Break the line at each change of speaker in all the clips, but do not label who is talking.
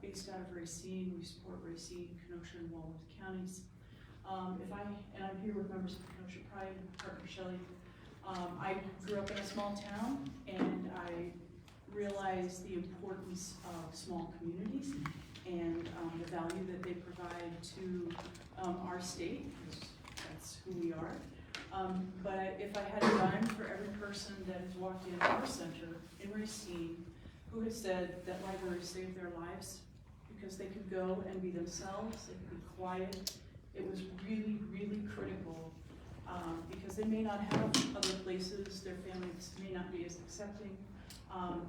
based out of Racine. We support Racine, Kenosha, and Walworth counties. I'm here with members of Kenosha Pride and partner Shelley. I grew up in a small town, and I realized the importance of small communities and the value that they provide to our state, because that's who we are. But if I had a dime for every person that has walked into our center in Racine who has said that libraries saved their lives because they could go and be themselves, they could be quiet, it was really, really critical because they may not have other places, their families may not be as accepting.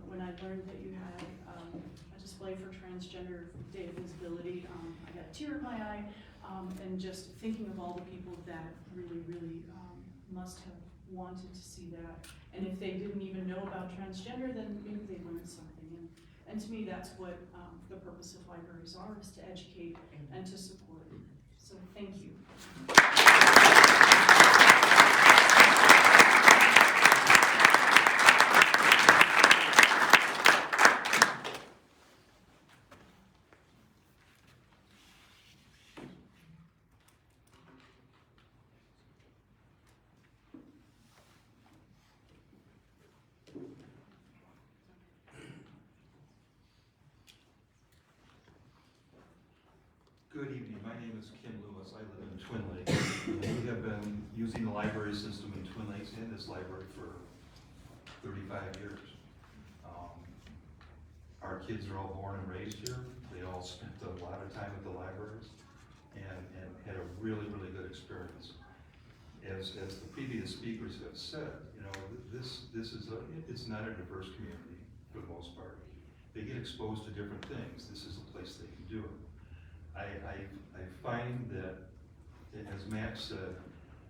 When I learned that you had a display for Transgender Day of Visibility, I got a tear in my eye, and just thinking of all the people that really, really must have wanted to see that. And if they didn't even know about transgender, then maybe they learned something. And to me, that's what the purpose of libraries are, is to educate and to support. So thank you.
Good evening, my name is Kim Lewis. I live in Twin Lakes. We have been using the library system in Twin Lakes and this library for 35 years. Our kids are all born and raised here. They all spent a lot of time at the libraries and had a really, really good experience. As the previous speakers have said, you know, it's not a diverse community for the most part. They get exposed to different things. This is a place they can do it. I find that, as Matt said,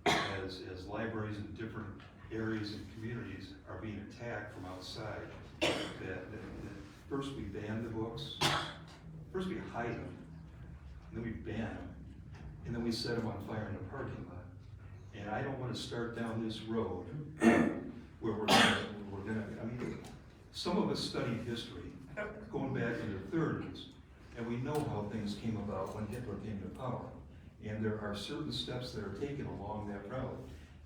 as libraries in different areas and communities are being attacked from outside, that first we ban the books, first we hide them, and then we ban them, and then we set them on fire in the parking lot. And I don't want to start down this road where we're gonna, I mean, some of us studied history going back in the 30s. And we know how things came about when Hitler came to power. And there are certain steps that are taken along that route.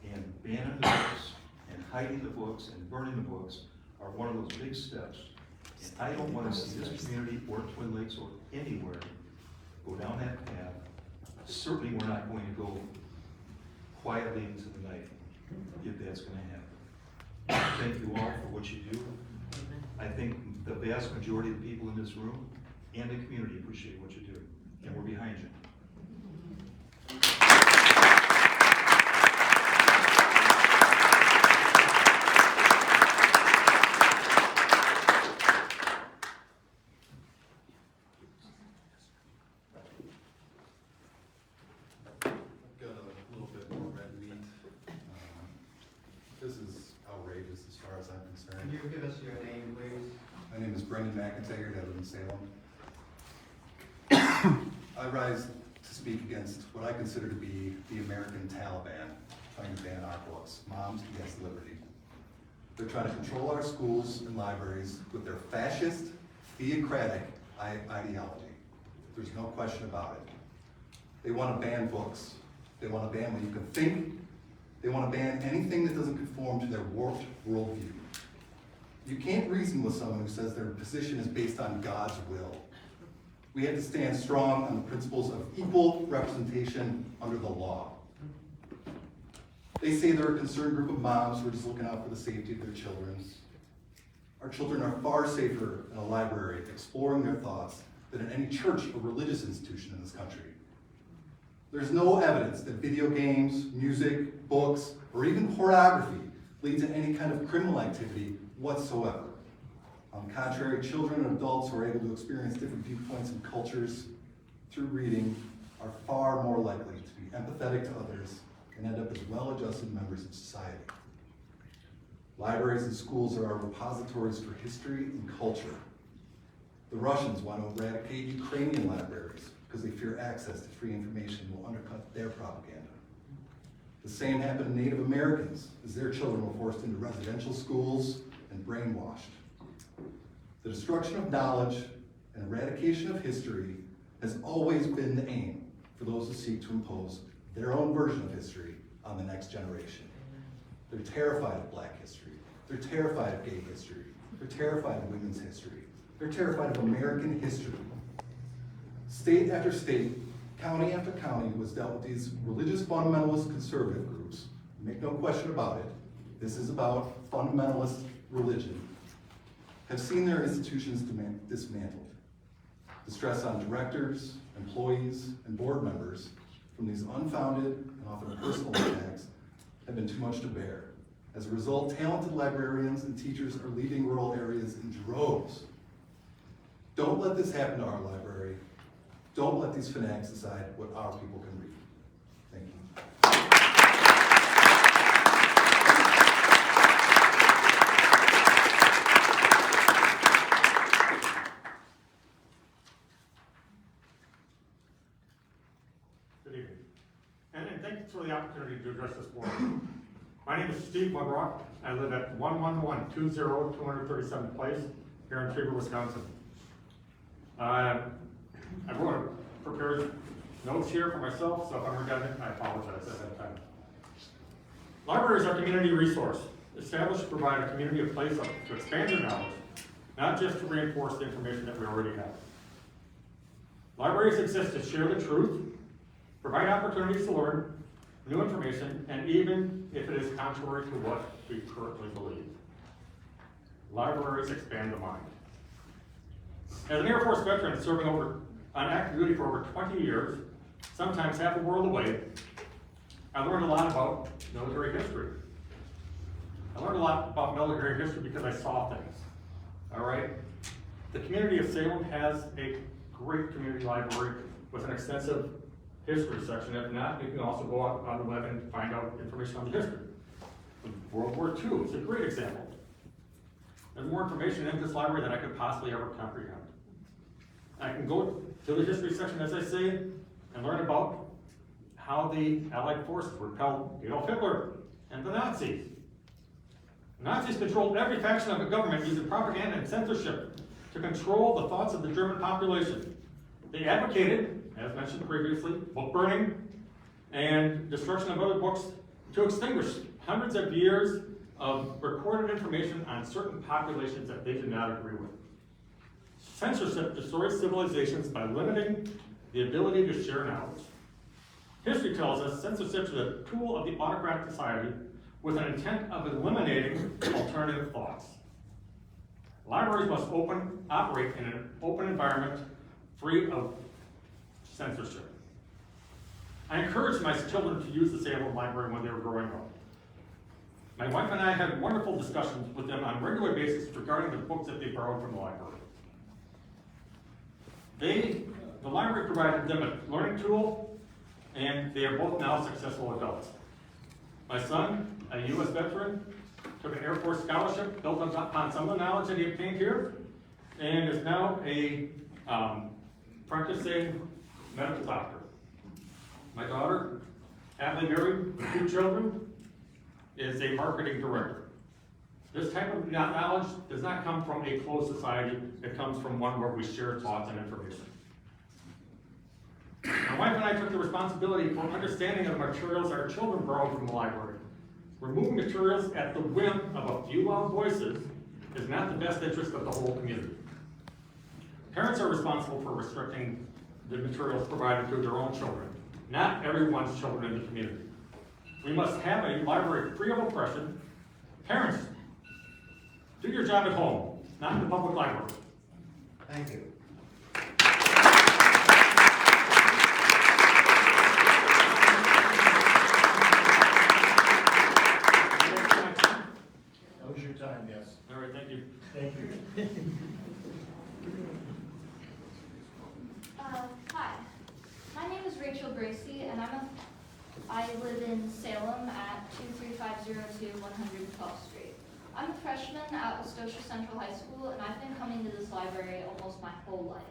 And banning the books, and hiding the books, and burning the books are one of those big steps. And I don't want to see this community, or Twin Lakes, or anywhere go down that path. Certainly we're not going to go quietly into the night, if that's going to happen. Thank you all for what you do. I think the vast majority of the people in this room and the community appreciate what you do, and we're behind you.
I've got a little bit more red meat. This is outrageous as far as I'm concerned.
Can you give us your name, please?
My name is Brendan McIntyre. I live in Salem. I rise to speak against what I consider to be the American Taliban, trying to ban our books, Moms Against Liberty. They're trying to control our schools and libraries with their fascist, theocratic ideology. There's no question about it. They want to ban books. They want to ban what you can think. They want to ban anything that doesn't conform to their warped worldview. You can't reason with someone who says their position is based on God's will. We have to stand strong on the principles of equal representation under the law. They say they're a concerned group of moms who are just looking out for the safety of their children. Our children are far safer in a library exploring their thoughts than in any church or religious institution in this country. There's no evidence that video games, music, books, or even pornography lead to any kind of criminal activity whatsoever. On the contrary, children and adults who are able to experience different viewpoints and cultures through reading are far more likely to be empathetic to others and end up as well-adjusted members of society. Libraries and schools are our repositories for history and culture. The Russians want to eradicate Ukrainian libraries because they fear access to free information will undercut their propaganda. The same happened to Native Americans as their children were forced into residential schools and brainwashed. The destruction of knowledge and eradication of history has always been the aim for those who seek to impose their own version of history on the next generation. They're terrified of Black history. They're terrified of gay history. They're terrified of women's history. They're terrified of American history. State after state, county after county was dealt with these religious fundamentalist conservative groups. Make no question about it. This is about fundamentalist religion. Have seen their institutions dismantled. The stress on directors, employees, and board members from these unfounded and often personal attacks have been too much to bear. As a result, talented librarians and teachers are leaving rural areas in droves. Don't let this happen to our library. Don't let these fanatics decide what our people can read. Thank you.
Good evening. And thank you for the opportunity to address this board. My name is Steve Mudrock. I live at 11120 237th Place here in Trevor, Wisconsin. I prepared notes here for myself, so if I'm redundant, I apologize ahead of time. Libraries are a community resource, established to provide a community a place to expand their knowledge, not just to reinforce the information that we already have. Libraries exist to share the truth, provide opportunities to learn new information, and even if it is contrary to what we currently believe. Libraries expand the mind. As an Air Force veteran serving on active duty for over 20 years, sometimes half a world away, I learned a lot about military history. I learned a lot about military history because I saw things, all right? The community of Salem has a great community library with an extensive history section. If not, you can also go out on the web and find out information on the history. World War II is a great example. There's more information in this library than I could possibly ever comprehend. I can go to the history section, as I say, and learn about how the Allied forces repelled Adolf Hitler and the Nazis. The Nazis controlled every faction of the government using propaganda and censorship to control the thoughts of the German population. They advocated, as mentioned previously, book burning and destruction of other books to extinguish hundreds of years of recorded information on certain populations that they did not agree with. Censorship destroys civilizations by limiting the ability to share knowledge. History tells us censorship is a tool of the autocratic society with an intent of eliminating alternative thoughts. Libraries must operate in an open environment free of censorship. I encouraged my children to use the Salem Library when they were growing up. My wife and I had wonderful discussions with them on a regular basis regarding the books that they borrowed from the library. The library provided them a learning tool, and they are both now successful adults. My son, a U.S. veteran, took an Air Force scholarship built upon some of the knowledge that he obtained here, and is now a practicing medical doctor. My daughter, happily married with 2 children, is a marketing director. This type of knowledge does not come from a closed society, it comes from one where we share thoughts and information. My wife and I took the responsibility for understanding of materials our children borrowed from the library. Removing materials at the whim of a few loud voices is not the best interest of the whole community. Parents are responsible for restricting the materials provided to their own children, not everyone's children in the community. We must have a library free of oppression. Parents, do your job at home, not in the public library.
Thank you.
That was your time, yes.
All right, thank you.
Thank you.
Hi, my name is Rachel Gracie, and I live in Salem at 23502 112th Street. I'm a freshman at Kenosha Central High School, and I've been coming to this library almost my whole life.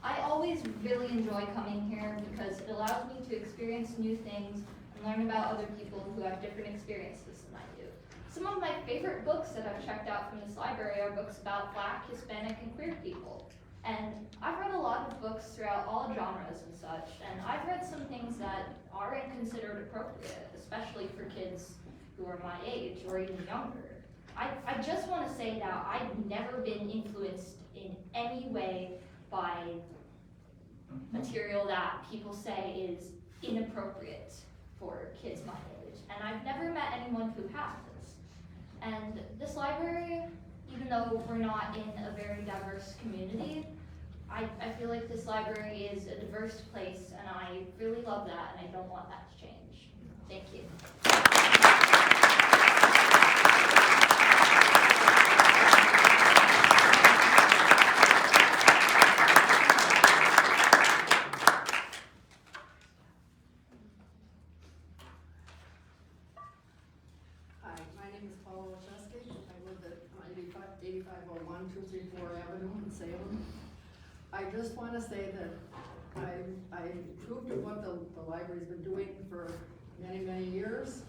I always really enjoy coming here because it allows me to experience new things and learn about other people who have different experiences than I do. Some of my favorite books that I've checked out from this library are books about Black, Hispanic, and queer people. And I've read a lot of books throughout all genres and such, and I've read some things that aren't considered appropriate, especially for kids who are my age or even younger. I just want to say that I've never been influenced in any way by material that people say is inappropriate for kids my age. And I've never met anyone who has. And this library, even though we're not in a very diverse community, I feel like this library is a diverse place, and I really love that, and I don't want that to change. Thank you.
Hi, my name is Paula Wachowski. I live at 8501 234 Avenue in Salem. I just want to say that I approved of what the library's been doing for many, many years.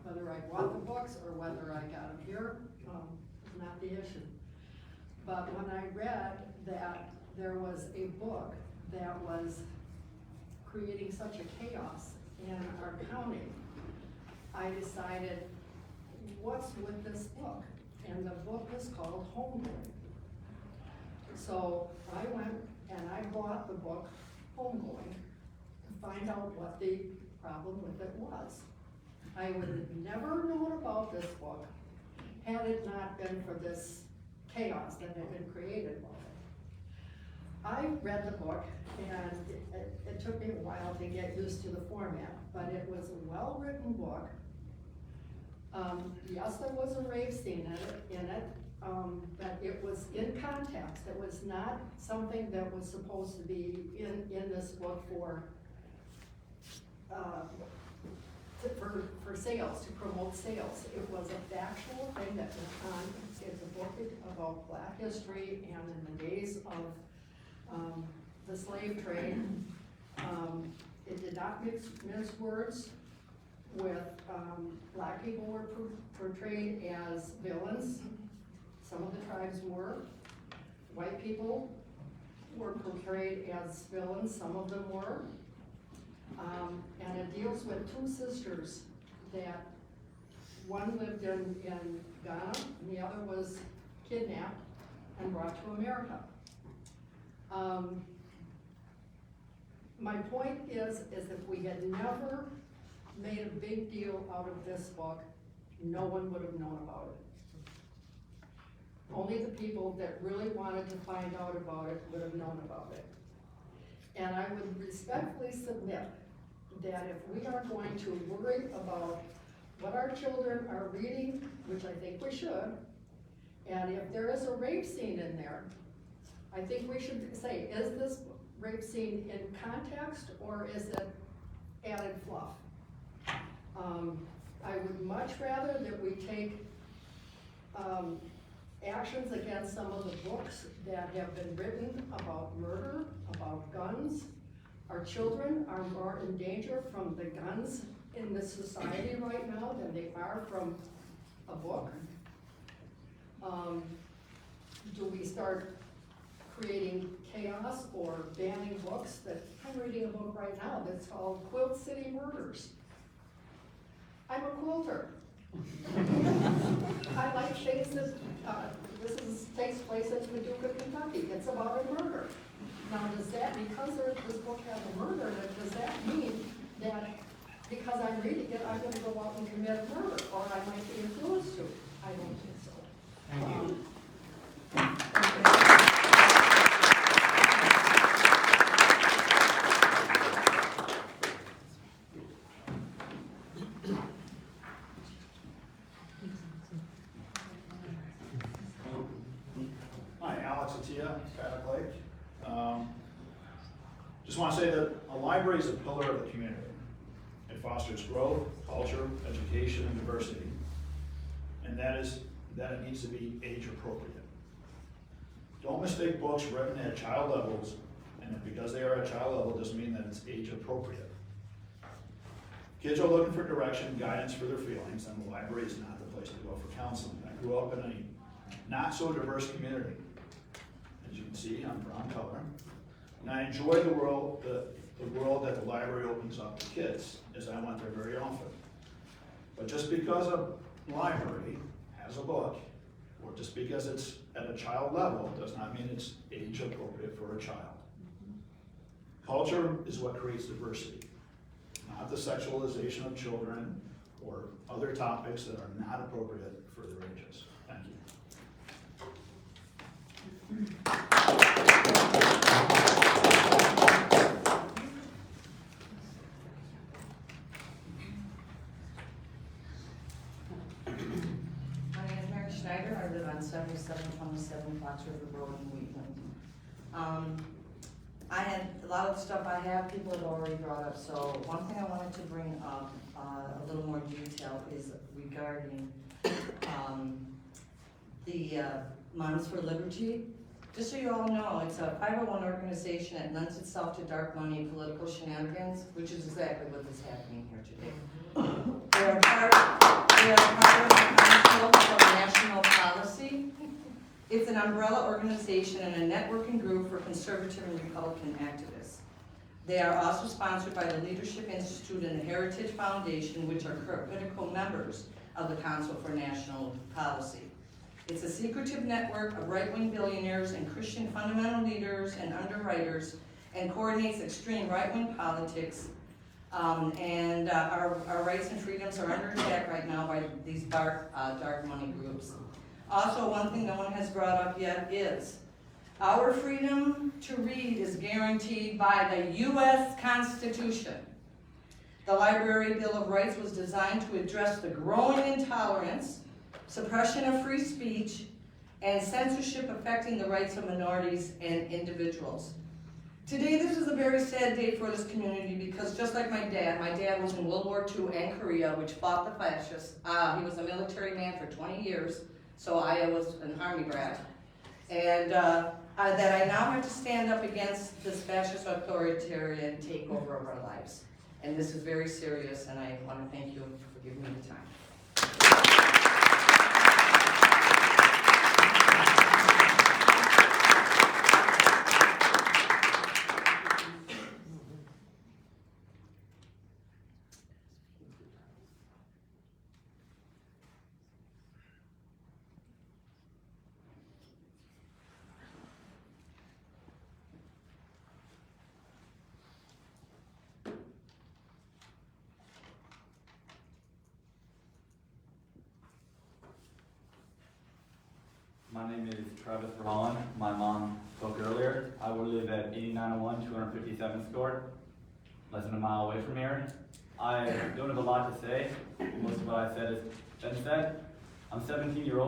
Whether I bought the books or whether I got them here, is not the issue. But when I read that there was a book that was creating such a chaos in our county, I decided, what's with this book? And the book is called Homegoing. So I went and I bought the book Homegoing to find out what the problem with it was. I would have never known about this book had it not been for this chaos that had been created by it. I read the book, and it took me a while to get used to the format, but it was a well-written book. Yes, there was a rape scene in it, but it was in context. It was not something that was supposed to be in this book for sales, to promote sales. It was a factual thing that went on. It's a book about Black history and in the days of the slave trade. It did not mince words with Black people were portrayed as villains. Some of the tribes were. White people were portrayed as villains, some of them were. And it deals with two sisters that one lived in Ghana and the other was kidnapped and brought to America. My point is if we had never made a big deal out of this book, no one would have known about it. Only the people that really wanted to find out about it would have known about it. And I would respectfully submit that if we are going to worry about what our children are reading, which I think we should, and if there is a rape scene in there, I think we should say, is this rape scene in context or is it added fluff? I would much rather that we take actions against some of the books that have been written about murder, about guns. Our children are more in danger from the guns in this society right now than they are from a book. Do we start creating chaos or banning books? I'm reading a book right now that's called Quilt City Murders. I'm a quilter. I like things that, takes place in Paducah, Kentucky. It's about a murder. Now, does that, because this book has a murder in it, does that mean that because I'm reading it, I'm gonna go out and commit murder, or I might be influenced to? I don't think so.
Thank you.
Hi, Alex Atia, Paddock Lake. Just want to say that a library is a pillar of the community. It fosters growth, culture, education, and diversity. And that is that it needs to be age appropriate. Don't mistake books written at child levels, and because they are at child level doesn't mean that it's age appropriate. Kids are looking for direction and guidance for their feelings, and the library is not the place to go for counseling. I grew up in a not so diverse community. As you can see, I'm brown color. And I enjoy the world that the library opens up to kids, as I went there very often. But just because a library has a book, or just because it's at a child level, does not mean it's age appropriate for a child. Culture is what creates diversity, not the sexualization of children or other topics that are not appropriate for their ages. Thank you.
My name is Mary Schneider. I live on 7727 Fox River Road in Wheatland. I had a lot of the stuff I have, people have already brought up. So one thing I wanted to bring up a little more detail is regarding the Moms for Liberty. Just so you all know, it's a 501 organization that lends itself to dark money and political shenanigans, which is exactly what is happening here today. They are part of the Council for National Policy. It's an umbrella organization and a networking group for conservative and Republican activists. They are also sponsored by the Leadership Institute and the Heritage Foundation, which are critical members of the Council for National Policy. It's a secretive network of right-wing billionaires and Christian fundamental leaders and underwriters, and coordinates extreme right-wing politics. Our rights and freedoms are under attack right now by these dark money groups. Also, one thing no one has brought up yet is our freedom to read is guaranteed by the U.S. Constitution. The Library Bill of Rights was designed to address the growing intolerance, suppression of free speech, and censorship affecting the rights of minorities and individuals. Today, this is a very sad day for this community because just like my dad was in World War II and Korea, which fought the fascists. He was a military man for 20 years. So I was an army brat, and that I now have to stand up against this fascist authoritarian takeover of our lives. And this is very serious, and I want to thank you for giving me the time.
My name is Travis Verholland. My mom spoke earlier. I would live at 8901 257th Court, less than a mile away from here. I don't have a lot to say. Most of what I said has been said. I'm 17 years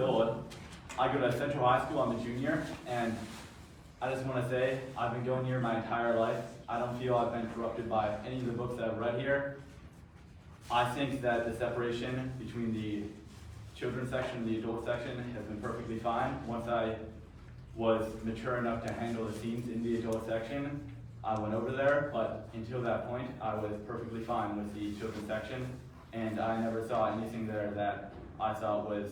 old. I go to Central High School. I'm a junior, and I just want to say I've been going here my entire life. I don't feel I've been corrupted by any of the books that I've read here. I think that the separation between the children's section and the adult section has been perfectly fine. Once I was mature enough to handle the scenes in the adult section, I went over there, but until that point, I was perfectly fine with the children's section, and I never saw anything there that I thought was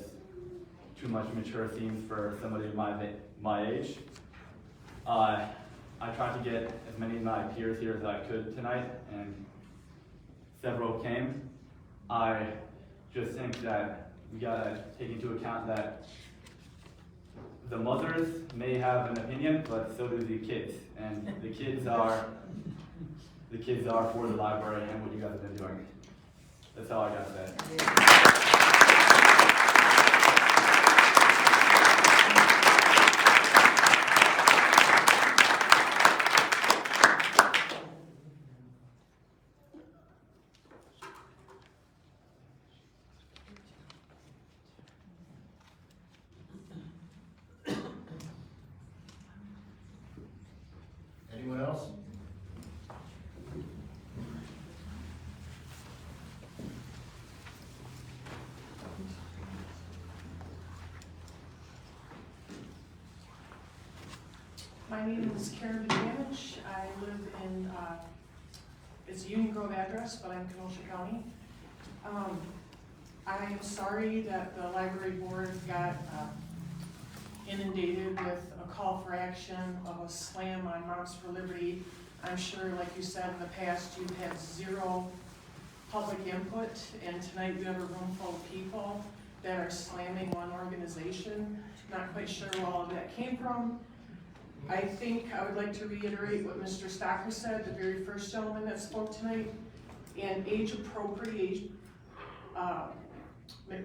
too much mature scenes for somebody of my age. I tried to get as many of my peers here as I could tonight, and several came. I just think that we gotta take into account that the mothers may have an opinion, but so do the kids. And the kids are for the library and what you guys have been doing. That's all I gotta say.
Anyone else?
My name is Karen Damage. I live in, it's a Union Grove address, but I'm Kenosha County. I'm sorry that the library board got
inundated with a call for action of a slam on Moms for Liberty. I'm sure, like you said, in the past, you've had zero public input, and tonight you have a room full of people that are slamming one organization. Not quite sure where all of that came from. I think I would like to reiterate what Mr. Stocker said, the very first gentleman that spoke tonight, and age-appropriate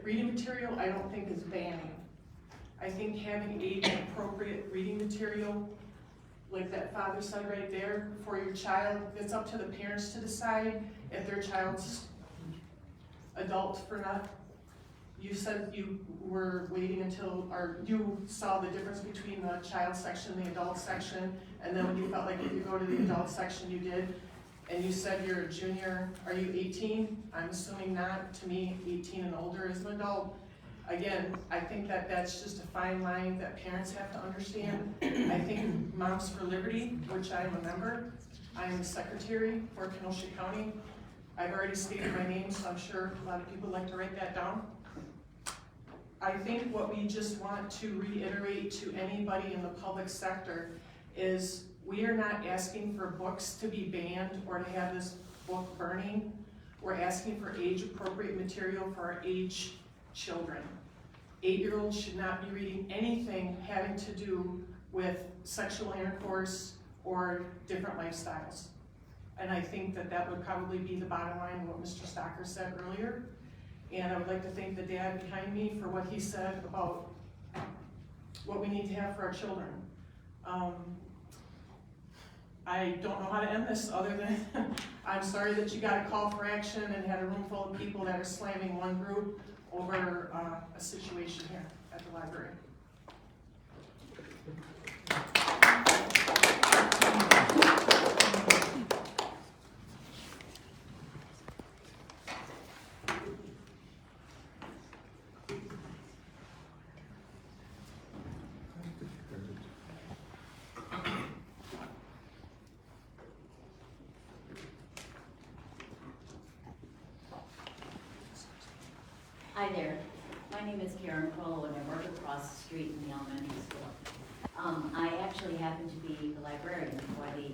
reading material, I don't think is banning. I think having age-appropriate reading material, like that father said right there, for your child, it's up to the parents to decide if their child's adult or not. You said you were waiting until, or you saw the difference between the child section and the adult section, and then when you felt like if you go to the adult section, you did. And you said you're a junior, are you 18? I'm assuming not. To me, 18 and older is an adult. Again, I think that that's just a fine line that parents have to understand. I think Moms for Liberty, which I am a member, I am the secretary for Kenosha County. I've already stated my name, so I'm sure a lot of people like to write that down. I think what we just want to reiterate to anybody in the public sector is we are not asking for books to be banned or to have this book burning. We're asking for age-appropriate material for our age children. 8-year-olds should not be reading anything having to do with sexual intercourse or different lifestyles. And I think that that would probably be the bottom line of what Mr. Stocker said earlier. And I would like to thank the dad behind me for what he said about what we need to have for our children. I don't know how to end this other than I'm sorry that you got a call for action and had a room full of people that are slamming one group over a situation here at the library.
Hi there, my name is Karen Crollo and I work across the street in the elementary school. I actually happen to be the librarian for the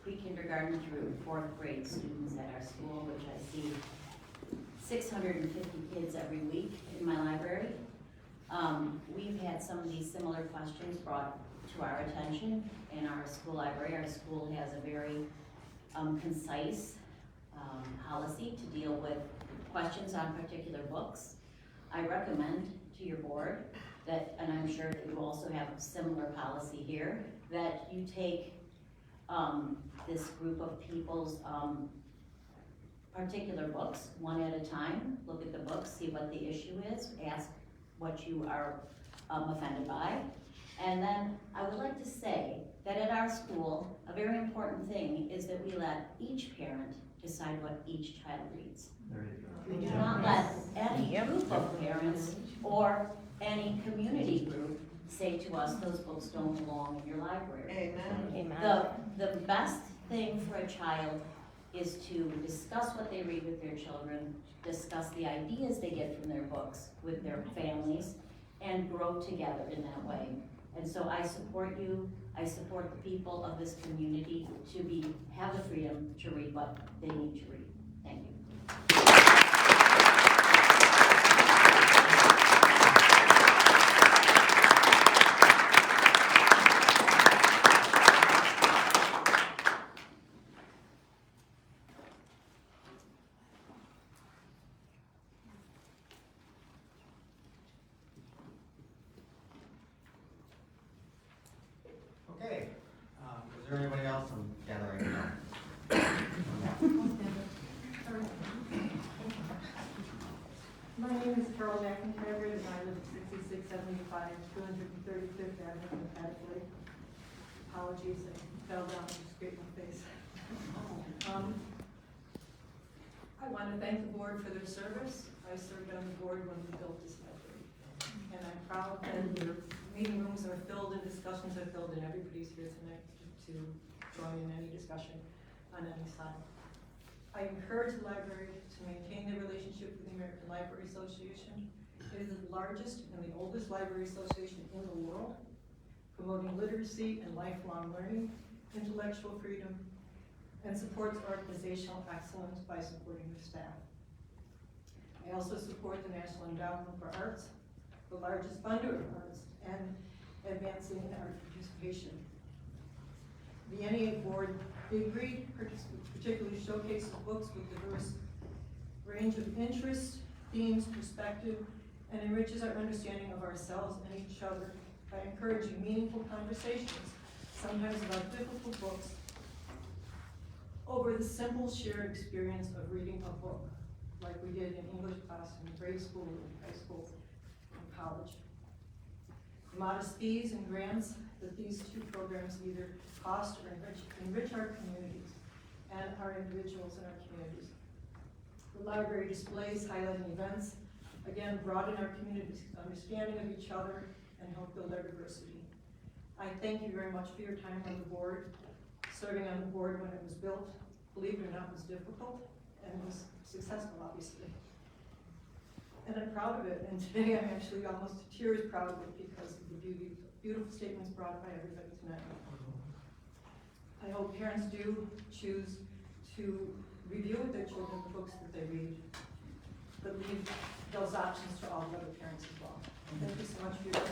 pre-kindergarten through 4th grade students at our school, which I see 650 kids every week in my library. We've had some of these similar questions brought to our attention in our school library. Our school has a very concise policy to deal with questions on particular books. I recommend to your board that, and I'm sure that you also have a similar policy here, that you take this group of people's particular books one at a time, look at the books, see what the issue is, ask what you are offended by. And then I would like to say that at our school, a very important thing is that we let each parent decide what each child reads. We do not let any group of parents or any community group say to us, those books don't belong in your library.
Amen.
The best thing for a child is to discuss what they read with their children, discuss the ideas they get from their books with their families, and grow together in that way. And so I support you, I support the people of this community to have the freedom to read what they need to read. Thank you.
Okay, is there anybody else in gathering now?
My name is Carol McIntyre, and I live at 6675 235th Avenue in Paddock Lake. Apologies, I fell down and scraped my face. I want to thank the board for their service. I served on the board when we built this library. And I'm proud that your meeting rooms are filled and discussions are filled, and everybody's here tonight to join in any discussion on any side. I encourage the library to maintain their relationship with the American Library Association. It is the largest and the oldest library association in the world. promoting literacy and lifelong learning, intellectual freedom, and supports organizational excellence by supporting their staff. I also support the National Endowment for Arts, the largest funder of arts, and advancing art participation. The NEA Board Big Read particularly showcases books with diverse range of interests, themes, perspective, and enriches our understanding of ourselves and each other by encouraging meaningful conversations, sometimes about difficult books, over the simple shared experience of reading a book, like we did in English class in grade school, in high school, and college. Modest fees and grants that these two programs either cost or enrich our communities and our individuals in our communities. The library displays highlighting events, again, broaden our community's understanding of each other and help build our diversity. I thank you very much for your time on the board. Serving on the board when it was built, believe it or not, was difficult and was successful, obviously. And I'm proud of it, and today I'm actually almost to tears proud of it because of the beautiful statements brought by everybody tonight. I hope parents do choose to review with their children the books that they read, but leave those options to all the other parents as well. Thank you so much for your time.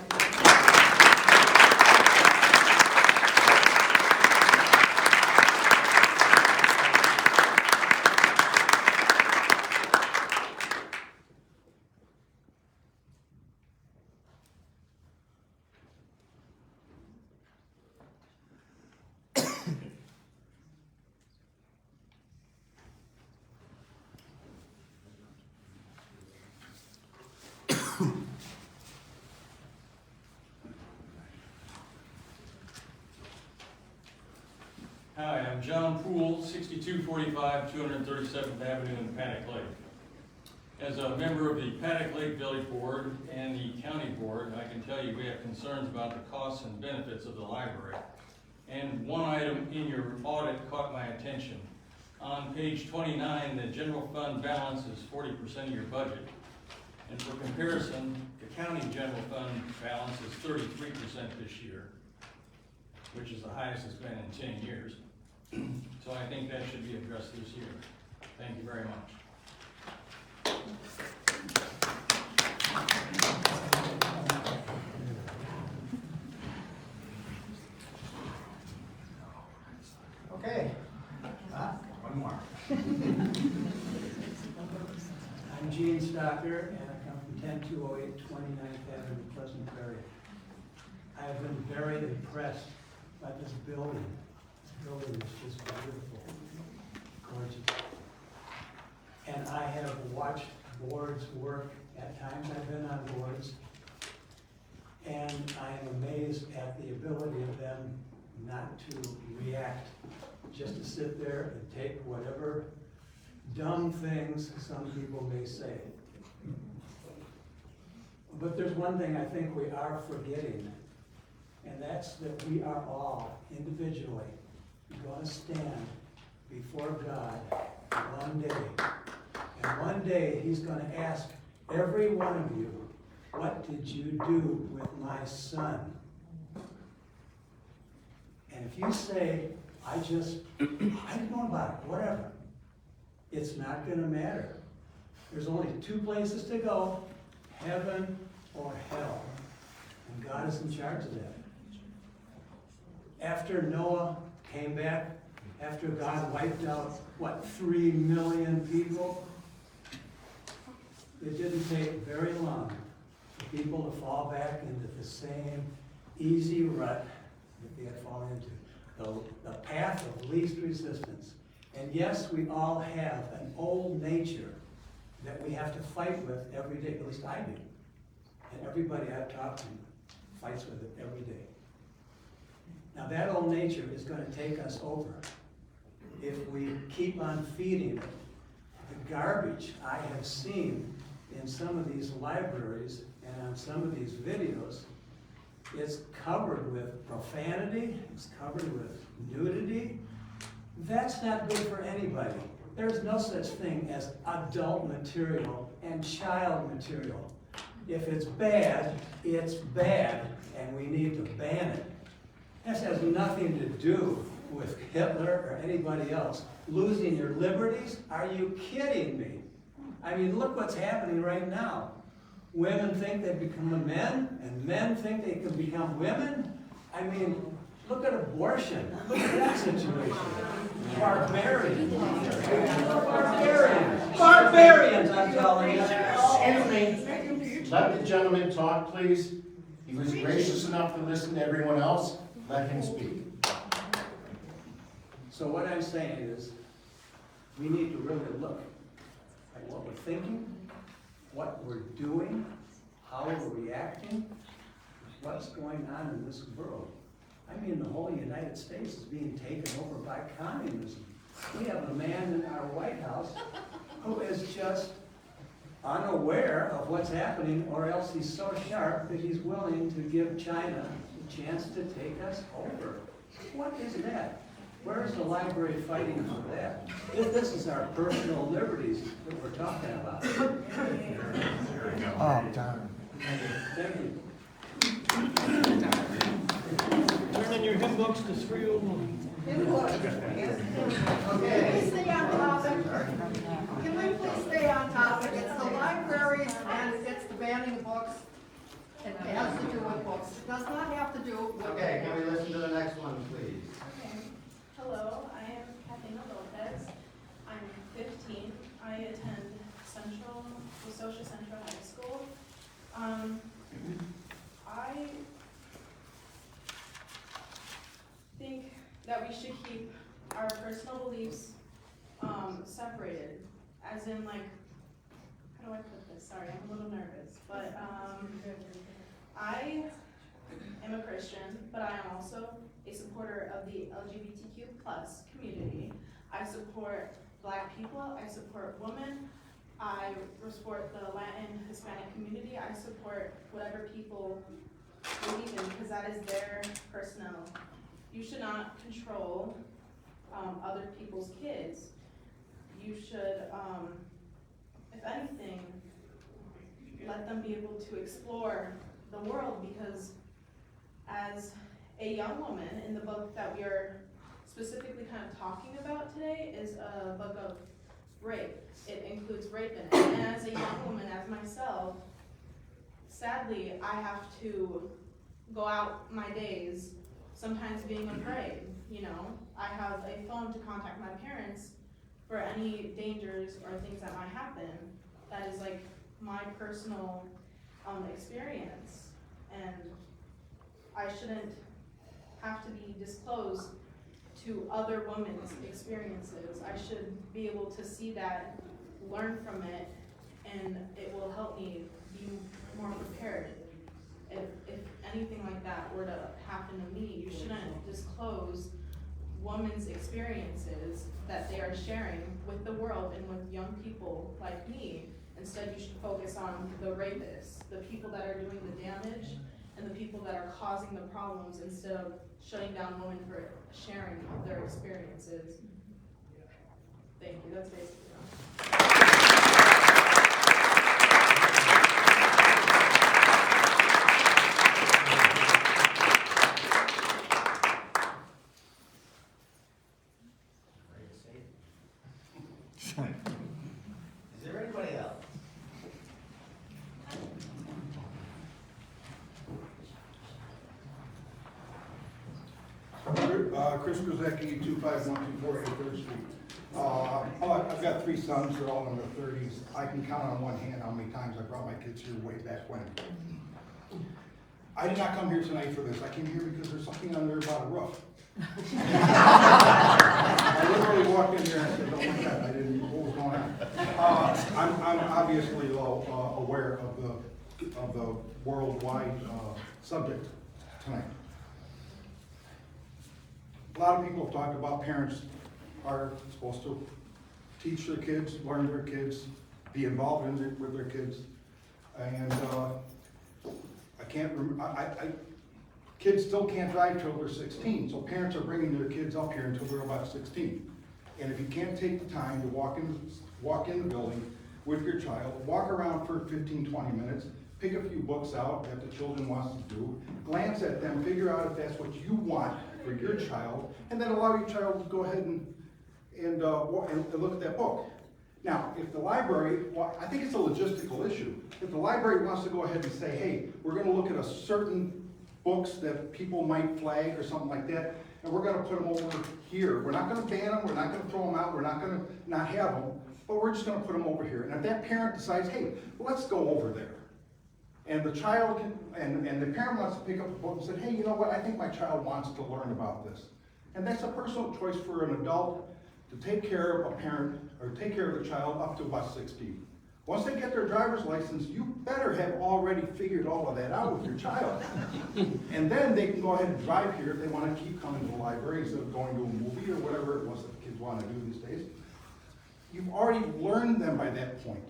Hi, I'm John Poole, 6245 237th Avenue in Paddock Lake. As a member of the Paddock Lake Village Board and the County Board, I can tell you we have concerns about the costs and benefits of the library. And one item in your audit caught my attention. On page 29, the general fund balance is 40% of your budget. And for comparison, the county general fund balance is 33% this year, which is the highest it's been in 10 years. So I think that should be addressed this year. Thank you very much.
Okay. One more.
I'm Gene Stocker, and I come from 10208 29th Avenue, Pleasant Prairie. I have been very impressed by this building. This building is just beautiful, gorgeous. And I have watched boards work. At times I've been on boards, and I am amazed at the ability of them not to react, just to sit there and take whatever dumb things some people may say. But there's one thing I think we are forgetting, and that's that we are all individually going to stand before God one day. And one day He's going to ask every one of you, what did you do with my son? And if you say, I didn't know about it, whatever, it's not going to matter. There's only two places to go, heaven or hell. And God is in charge of that. After Noah came back, after God wiped out, 3 million people? It didn't take very long for people to fall back into the same easy rut that they had fallen into. The path of least resistance. And yes, we all have an old nature that we have to fight with every day. At least I do. And everybody I've talked to fights with it every day. Now that old nature is going to take us over if we keep on feeding it. The garbage I have seen in some of these libraries and on some of these videos, it's covered with profanity, it's covered with nudity. That's not good for anybody. There's no such thing as adult material and child material. If it's bad, and we need to ban it. This has nothing to do with Hitler or anybody else. Losing your liberties? Are you kidding me? I mean, look what's happening right now. Women think they become men, and men think they can become women. I mean, look at abortion. Look at that situation. Barbarians. Barbarians. Barbarians, I'm telling you.
Excuse me. Let the gentleman talk, please. He was gracious enough to listen to everyone else. Let him speak.
So what I'm saying is, we need to really look at what we're thinking, what we're doing, how we're reacting, what's going on in this world. I mean, the whole United States is being taken over by communism. We have a man in our White House who is just unaware of what's happening, or else he's so sharp that he's willing to give China a chance to take us over. What is that? Where's the library fighting for that? This is our personal liberties that we're talking about.
Oh, darn.
Thank you.
Turn in your hymn books to 301.
Can we stay on topic? Can we please stay on topic? It's the libraries and it's the banning of books. It has to do with books. It does not have to do with.
Okay, can we listen to the next one, please?
Okay. Hello, I am Kathina Lopez. I'm 15. I attend Kenosha Central High School. I think that we should keep our personal beliefs separated, as in, like, how do I put this? Sorry, I'm a little nervous, but I am a Christian, but I am also a supporter of the LGBTQ+ community. I support Black people, I support women, I support the Latin, Hispanic community, I support whatever people believe in, because that is their personal. You should not control other people's kids. You should, if anything, let them be able to explore the world, because as a young woman, in the book that we are specifically kind of talking about today is a book of rape. It includes rape in it. And as a young woman, as myself, sadly, I have to go out my days sometimes being afraid, you know. I have a phone to contact my parents for any dangers or things that might happen. That is like my personal experience, and I shouldn't have to be disclosed to other women's experiences. I should be able to see that, learn from it, and it will help me be more prepared. If anything like that were to happen to me, you shouldn't disclose women's experiences that they are sharing with the world and with young people like me. Instead, you should focus on the rapists, the people that are doing the damage, and the people that are causing the problems, instead of shutting down women for sharing their experiences. Thank you, that's basically it.
Is there anybody else?
Chris Kruzecki, 25124 3rd Street. I've got 3 sons, they're all in their 30s. I can count on one hand how many times I brought my kids here way back when. I did not come here tonight for this. I came here because there's something under about a roof. I literally walked in there and said, oh my God, I didn't know what was going on. I'm obviously aware of the worldwide subject tonight. A lot of people have talked about parents are supposed to teach their kids, learn their kids, be involved with their kids. And kids still can't drive till they're 16, so parents are bringing their kids up here until they're about 16. And if you can't take the time to walk in the building with your child, walk around for 15, 20 minutes, pick a few books out that the children wants to do, glance at them, figure out if that's what you want for your child, and then allow your child to go ahead and look at that book. Now, if the library, well, I think it's a logistical issue. If the library wants to go ahead and say, hey, we're gonna look at a certain books that people might flag or something like that, and we're gonna put them over here. We're not gonna ban them, we're not gonna throw them out, we're not gonna not have them, but we're just gonna put them over here. And if that parent decides, hey, let's go over there, and the child can, and the parent wants to pick up a book and say, hey, you know what, I think my child wants to learn about this. And that's a personal choice for an adult to take care of a parent, or take care of the child up to about 16. Once they get their driver's license, you better have already figured all of that out with your child. And then they can go ahead and drive here if they want to keep coming to the library instead of going to a movie or whatever it was that the kids want to do these days. You've already learned them by that point.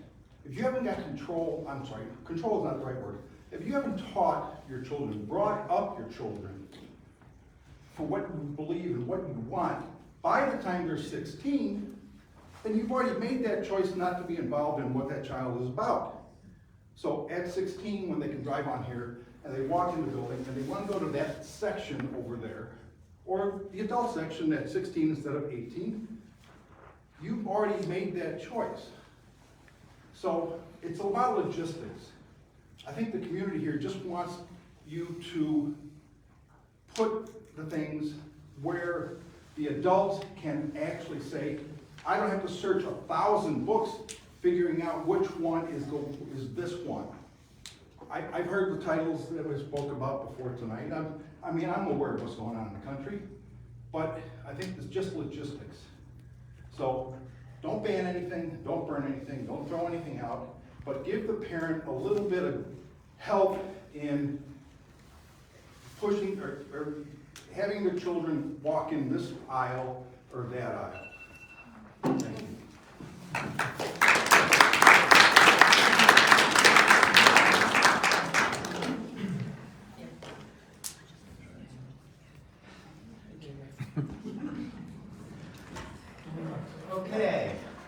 If you haven't got control, I'm sorry, control is not the right word. If you haven't taught your children, brought up your children for what you believe and what you want, by the time they're 16, then you've already made that choice not to be involved in what that child is about. So at 16, when they can drive on here, and they walk in the building, and they want to go to that section over there, or the adult section at 16 instead of 18, you've already made that choice. So it's about logistics. I think the community here just wants you to put the things where the adults can actually say, I don't have to search 1,000 books figuring out which one is this one. I've heard the titles that we spoke about before tonight. I'm aware of what's going on in the country, but I think it's just logistics. So don't ban anything, don't burn anything, don't throw anything out, but give the parent a little bit of help in pushing or having the children walk in this aisle or that aisle.